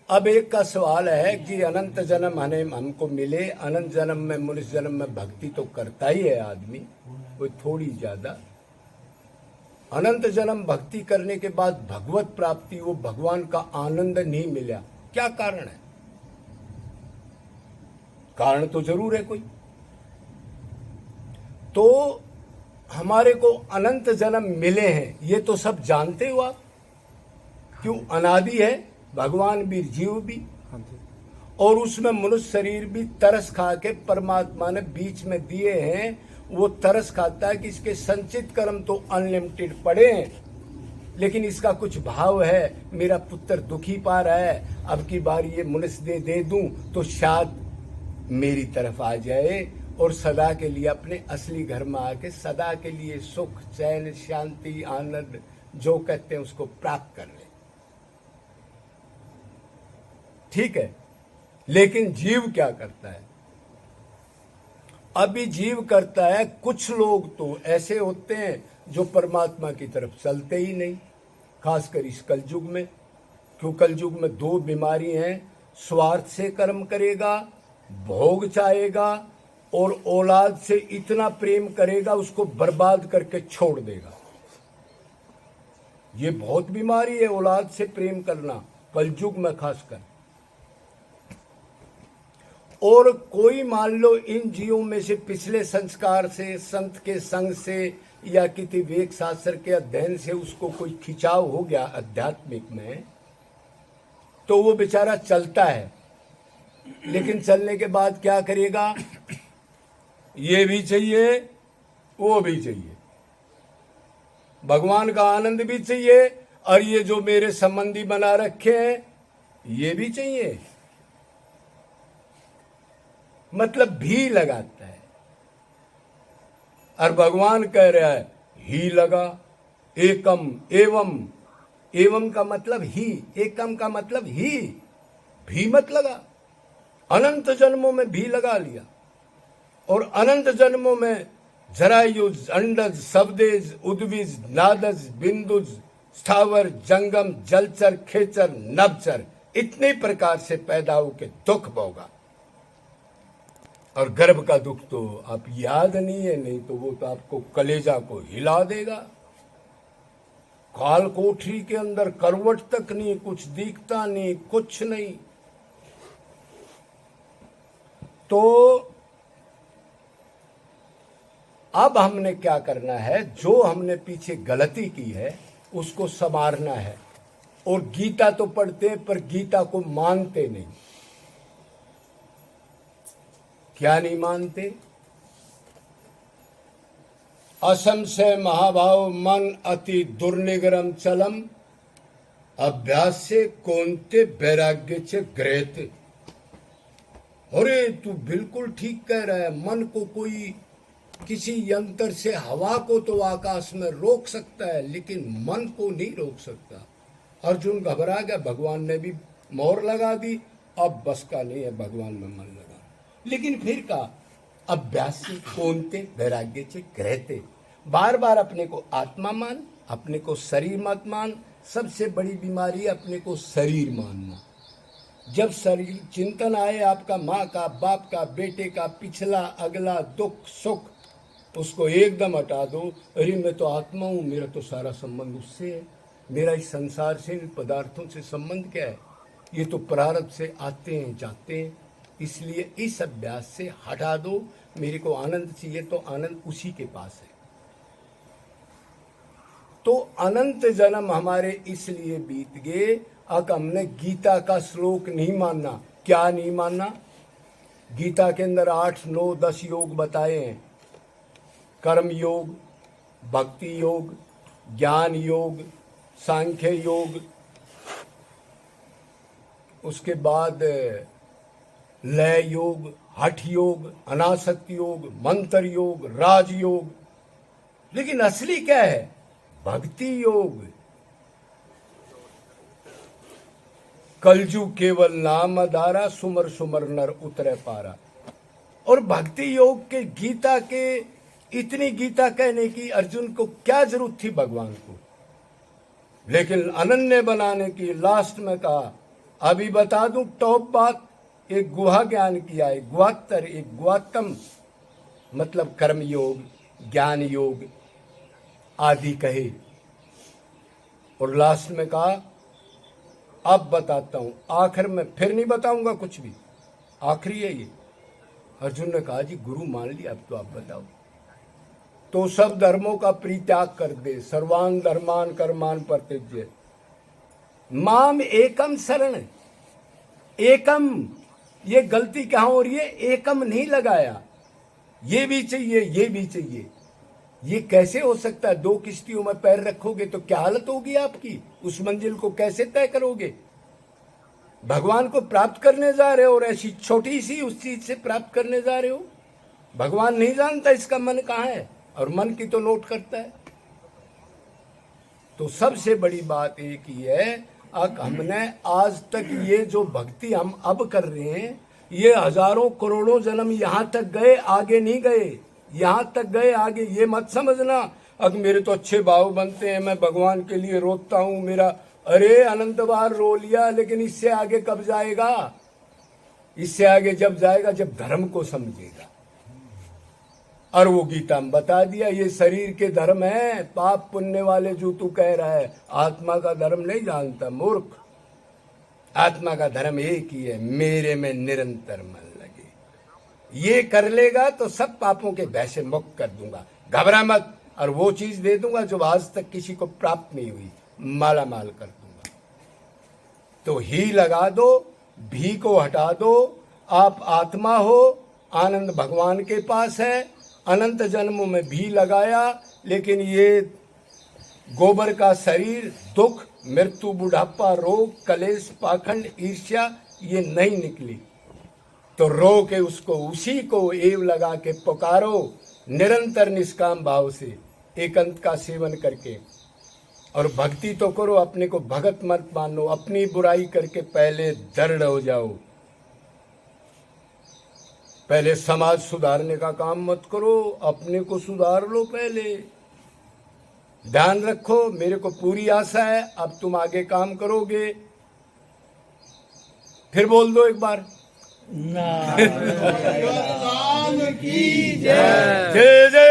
अब एक का सवाल है कि अनंत जन्म हमको मिले, अनंत जन्म में, मनुष्य जन्म में भक्ति तो करता ही है आदमी, कोई थोड़ी ज्यादा। अनंत जन्म भक्ति करने के बाद भगवत प्राप्ति, वो भगवान का आनंद नहीं मिला, क्या कारण है? कारण तो जरूर है कोई। तो हमारे को अनंत जन्म मिले हैं, ये तो सब जानते हो आप। क्यों? अनादि है, भगवान भी, जीव भी, और उसमें मनुष्य शरीर भी तरस खा के परमात्मा ने बीच में दिए हैं। वो तरस खाता है कि इसके संचित कर्म तो अनलिमिटेड पड़े हैं, लेकिन इसका कुछ भाव है, मेरा पुत्र दुखी पा रहा है, अब की बार ये मनुष्य दे दूं तो शायद मेरी तरफ आ जाए और सदा के लिए अपने असली घर में आके सदा के लिए सुख, चैन, शांति, आनंद जो कहते हैं उसको प्राप्त कर ले। ठीक है, लेकिन जीव क्या करता है? अभी जीव करता है, कुछ लोग तो ऐसे होते हैं जो परमात्मा की तरफ चलते ही नहीं, खासकर इस कलयुग में। क्यों? कलयुग में दो बीमारी हैं, स्वार्थ से कर्म करेगा, भोग चाहेगा, और औलाद से इतना प्रेम करेगा उसको बर्बाद करके छोड़ देगा। ये बहुत बीमारी है, औलाद से प्रेम करना, कलयुग में खासकर। और कोई मान लो इन जीवों में से पिछले संस्कार से, संत के संग से, या किसी वेद शास्त्र के अध्ययन से उसको कोई खिंचाव हो गया आध्यात्मिक में, तो वो बेचारा चलता है, लेकिन चलने के बाद क्या करेगा? ये भी चाहिए, वो भी चाहिए, भगवान का आनंद भी चाहिए, और ये जो मेरे संबंधी बना रखे हैं ये भी चाहिए। मतलब भी लगाता है, और भगवान कह रहा है ही लगा, एकम एवं, एवं का मतलब ही, एकम का मतलब ही, भी मत लगा। अनंत जन्मों में भी लगा लिया, और अनंत जन्मों में जरायुज, अंडज, शब्देज, उद्भिज, नादज, बिंदुज, स्थावर, जंगम, जलचर, खेचर, नभचर, इतने प्रकार से पैदा होकर दुख भोगा। और गर्भ का दुख तो आप याद नहीं है, नहीं तो वो तो आपको कलेजा को हिला देगा। काल कोठरी के अंदर करवट तक नहीं, कुछ दिखता नहीं, कुछ नहीं। तो अब हमने क्या करना है? जो हमने पीछे गलती की है उसको संवारना है। और गीता तो पढ़ते पर गीता को मानते नहीं। क्या नहीं मानते? असंशय महाभाव मन अति दुर्निगरम चलम, अभ्यास से कोनते वैराग्य से ग्रहित। अरे तू बिल्कुल ठीक कह रहा है, मन को कोई किसी यंत्र से हवा को तो आकाश में रोक सकता है, लेकिन मन को नहीं रोक सकता। अर्जुन घबरा गया, भगवान ने भी मोहर लगा दी, अब बस का नहीं है भगवान में मन लगा। लेकिन फिर कहा अभ्यास से कोनते वैराग्य से ग्रहते। बार बार अपने को आत्मा मान, अपने को शरीर मत मान। सबसे बड़ी बीमारी है अपने को शरीर मानना। जब शरीर चिंतन आए आपका, माँ का, बाप का, बेटे का, पिछला अगला दुख सुख, उसको एकदम हटा दो। अरे मैं तो आत्मा हूँ, मेरा तो सारा संबंध उससे है, मेरा इस संसार से, इन पदार्थों से संबंध क्या है? ये तो प्रारब्ध से आते हैं जाते हैं, इसलिए इस अभ्यास से हटा दो। मेरे को आनंद चाहिए तो आनंद उसी के पास है। तो अनंत जन्म हमारे इसलिए बीत गए, अब हमने गीता का श्लोक नहीं मानना। क्या नहीं मानना? गीता के अंदर 8, 9, 10 योग बताए हैं। कर्म योग, भक्ति योग, ज्ञान योग, सांख्य योग, उसके बाद लय योग, हठ योग, अनासक्ति योग, मंत्र योग, राज योग। लेकिन असली क्या है? भक्ति योग। कलजु केवल नाम आधारा, सुमर सुमर नर उतरे पारा। और भक्ति योग के गीता के इतनी गीता कहने की अर्जुन को क्या जरूरत थी भगवान को? लेकिन अनन्य बनाने की लास्ट में कहा अभी बता दूं टॉप बात, एक गुहा ज्ञान किया है, गुहात्तर, एक गुहात्तम मतलब कर्म योग, ज्ञान योग आदि कहे, और लास्ट में कहा अब बताता हूं, आखिर में फिर नहीं बताऊंगा कुछ भी, आखिरी है ये। अर्जुन ने कहा जी गुरु मान लिया, अब तो आप बताओ। तो सब धर्मों का परित्याग कर दे, सर्वान धर्मान कर्मान परित्यज्य, माम एकम शरण, एकम, ये गलती कहां हो रही है, एकम नहीं लगाया, ये भी चाहिए ये भी चाहिए। ये कैसे हो सकता है? दो किश्तियों में पैर रखोगे तो क्या हालत होगी आपकी, उस मंजिल को कैसे तय करोगे? भगवान को प्राप्त करने जा रहे हो और ऐसी छोटी सी उस चीज से प्राप्त करने जा रहे हो। भगवान नहीं जानता इसका मन कहाँ है, और मन की तो नोट करता है। तो सबसे बड़ी बात एक ही है, अब हमने आज तक ये जो भक्ति हम अब कर रहे हैं, ये हजारों करोड़ों जन्म यहां तक गए, आगे नहीं गए, यहां तक गए, आगे ये मत समझना अब मेरे तो अच्छे भाव बनते हैं, मैं भगवान के लिए रोता हूं, मेरा, अरे अनंत बार रो लिया, लेकिन इससे आगे कब जाएगा? इससे आगे जब जाएगा जब धर्म को समझेगा। और वो गीता में बता दिया, ये शरीर के धर्म है, पाप पुण्य वाले जो तू कह रहा है, आत्मा का धर्म नहीं जानता मूर्ख। आत्मा का धर्म एक ही है, मेरे में निरंतर मन लगे। ये कर लेगा तो सब पापों के भय से मुक्त कर दूंगा, घबरा मत, और वो चीज दे दूंगा जो आज तक किसी को प्राप्त नहीं हुई, माला माल कर दूंगा। तो ही लगा दो, भी को हटा दो, आप आत्मा हो, आनंद भगवान के पास है। अनंत जन्मों में भी लगाया, लेकिन ये गोबर का शरीर दुख, मृत्यु, बुढ़ापा, रोग, कलेश, पाखंड, ईर्ष्या ये नहीं निकली। तो रो के उसको, उसी को एव लगा के पुकारो, निरंतर निष्काम भाव से, एकांत का सेवन करके, और भक्ति तो करो, अपने को भगत मत मानो। अपनी बुराई करके पहले दृढ़ हो जाओ, पहले समाज सुधारने का काम मत करो, अपने को सुधार लो पहले। ध्यान रखो, मेरे को पूरी आशा है अब तुम आगे काम करोगे। फिर बोल दो एक बार, नारायण की जय। जय जय